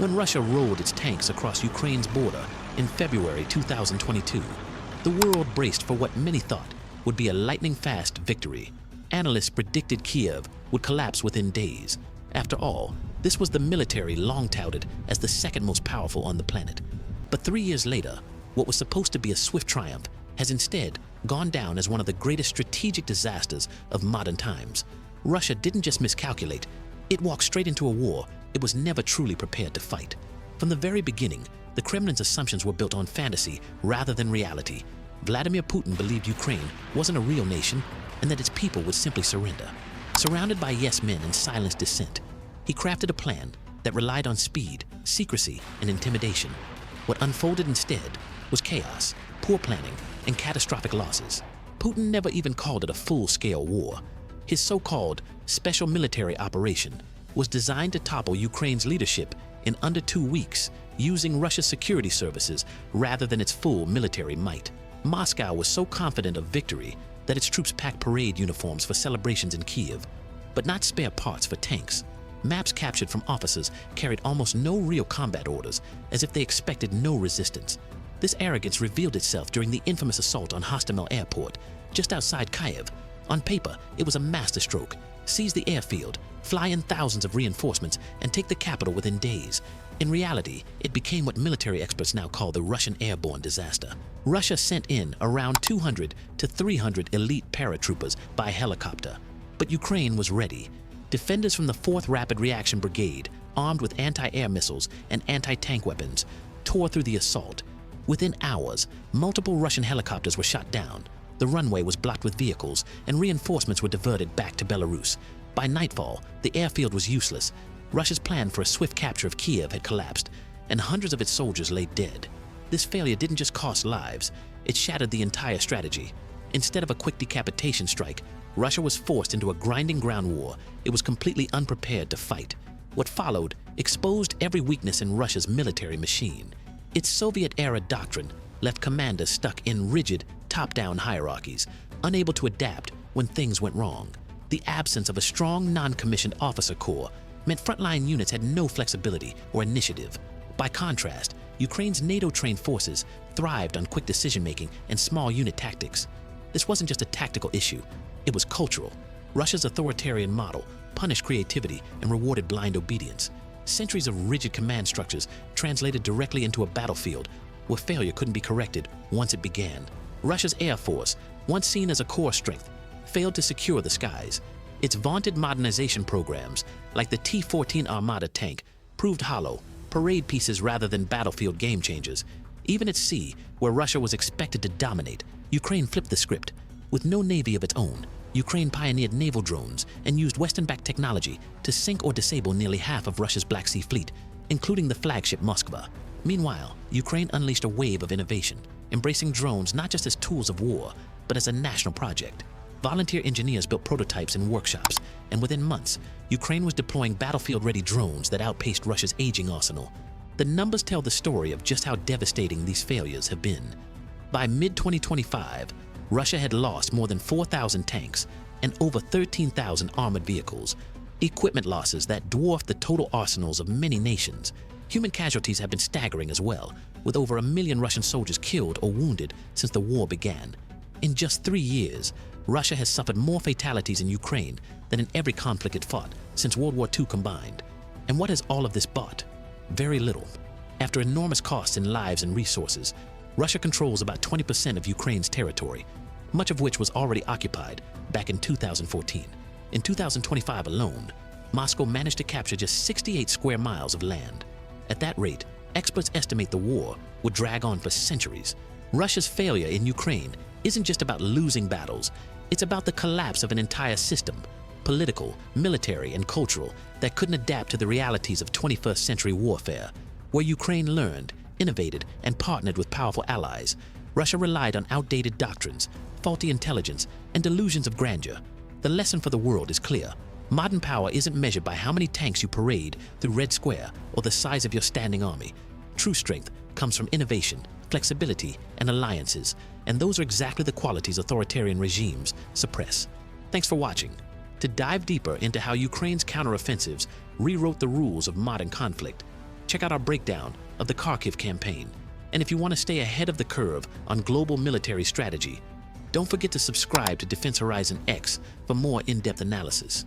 When Russia rolled its tanks across Ukraine's border in February 2022, the world braced for what many thought would be a lightning-fast victory. Analysts predicted Kiev would collapse within days. After all, this was the military long touted as the second most powerful on the planet. But 3 years later, what was supposed to be a swift triumph has instead gone down as one of the greatest strategic disasters of modern times. Russia didn't just miscalculate, it walked straight into a war it was never truly prepared to fight. From the very beginning, the Kremlin's assumptions were built on fantasy rather than reality. Vladimir Putin believed Ukraine wasn't a real nation and that its people would simply surrender. Surrounded by yes men and silenced dissent, he crafted a plan that relied on speed, secrecy, and intimidation. What unfolded instead was chaos, poor planning, and catastrophic losses. Putin never even called it a full-scale war. His so-called special military operation was designed to topple Ukraine's leadership in under 2 weeks, using Russia's security services rather than its full military might. Moscow was so confident of victory that its troops packed parade uniforms for celebrations in Kiev, but not spare parts for tanks. Maps captured from officers carried almost no real combat orders, as if they expected no resistance. This arrogance revealed itself during the infamous assault on Hostomel Airport, just outside Kiev. On paper, it was a masterstroke: seize the airfield, fly in thousands of reinforcements, and take the capital within days. In reality, it became what military experts now call the Russian airborne disaster. Russia sent in around 200 to 300 elite paratroopers by helicopter. But Ukraine was ready. Defenders from the 4th Rapid Reaction Brigade, armed with anti-air missiles and anti-tank weapons, tore through the assault. Within hours, multiple Russian helicopters were shot down. The runway was blocked with vehicles, and reinforcements were diverted back to Belarus. By nightfall, the airfield was useless. Russia's plan for a swift capture of Kiev had collapsed, and hundreds of its soldiers lay dead. This failure didn't just cost lives, it shattered the entire strategy. Instead of a quick decapitation strike, Russia was forced into a grinding ground war it was completely unprepared to fight. What followed exposed every weakness in Russia's military machine. Its Soviet-era doctrine left commanders stuck in rigid, top-down hierarchies, unable to adapt when things went wrong. The absence of a strong non-commissioned officer corps meant frontline units had no flexibility or initiative. By contrast, Ukraine's NATO-trained forces thrived on quick decision-making and small unit tactics. This wasn't just a tactical issue, it was cultural. Russia's authoritarian model punished creativity and rewarded blind obedience. Centuries of rigid command structures translated directly into a battlefield where failure couldn't be corrected once it began. Russia's Air Force, once seen as a core strength, failed to secure the skies. Its vaunted modernization programs, like the T-14 Armata tank, proved hollow, parade pieces rather than battlefield game changers. Even at sea, where Russia was expected to dominate, Ukraine flipped the script. With no navy of its own, Ukraine pioneered naval drones and used Western-backed technology to sink or disable nearly half of Russia's Black Sea Fleet, including the flagship Moskva. Meanwhile, Ukraine unleashed a wave of innovation, embracing drones not just as tools of war, but as a national project. Volunteer engineers built prototypes in workshops, and within months, Ukraine was deploying battlefield-ready drones that outpaced Russia's aging arsenal. The numbers tell the story of just how devastating these failures have been. By mid-2025, Russia had lost more than 4,000 tanks and over 13,000 armored vehicles, equipment losses that dwarfed the total arsenals of many nations. Human casualties have been staggering as well, with over 1 million Russian soldiers killed or wounded since the war began. In just 3 years, Russia has suffered more fatalities in Ukraine than in every conflict it fought since World War II combined. And what has all of this bought? Very little. After enormous costs in lives and resources, Russia controls about 20% of Ukraine's territory, much of which was already occupied back in 2014. In 2025 alone, Moscow managed to capture just 68 square miles of land. At that rate, experts estimate the war would drag on for centuries. Russia's failure in Ukraine isn't just about losing battles, it's about the collapse of an entire system, political, military, and cultural, that couldn't adapt to the realities of 21st century warfare. Where Ukraine learned, innovated, and partnered with powerful allies, Russia relied on outdated doctrines, faulty intelligence, and delusions of grandeur. The lesson for the world is clear. Modern power isn't measured by how many tanks you parade through Red Square or the size of your standing army. True strength comes from innovation, flexibility, and alliances, and those are exactly the qualities authoritarian regimes suppress. Thanks for watching. To dive deeper into how Ukraine's counteroffensives rewrote the rules of modern conflict, check out our breakdown of the Kharkiv campaign. And if you want to stay ahead of the curve on global military strategy, don't forget to subscribe to Defense Horizon X for more in-depth analysis.